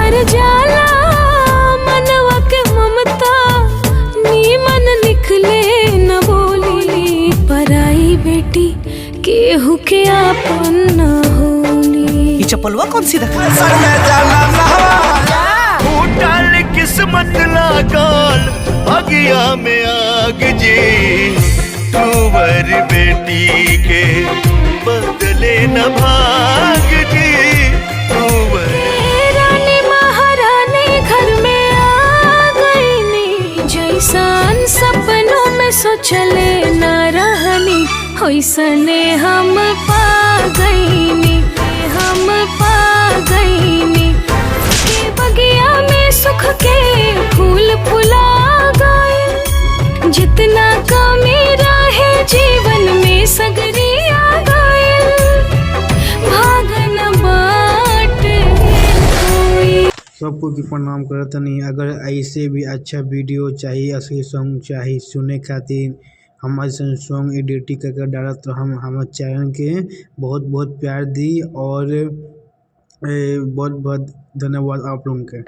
मर जाला मनवा के ममता नीमन निकले न बोली पराई बेटी केहू के आपन न होली। ये चप्पलवा कौन सी रखा? फूटल किस्मत लागल अगिया में आग जी, कुंवर बेटी के बदले न भाग जी, कुंवर। रानी महारानी घर में आ गईनी, जैसन सपनों में सोचले न रहनी होइसने हम पा गईनी, हम पा गईनी। के बगिया में सुख के फूल फुला गए, जितना कमी रहे जीवन में सगरी आ गए, भागन बाट कोई। सबको की प्रणाम करतनी। अगर ऐसे भी अच्छा वीडियो चाहिए, असली सॉन्ग चाहिए सुने खातिर, हम ऐसा सॉन्ग एडिटिंग करके डालत तो हम हमारे चैनल के बहुत बहुत प्यार दी और बहुत बहुत धन्यवाद आप लोगों के।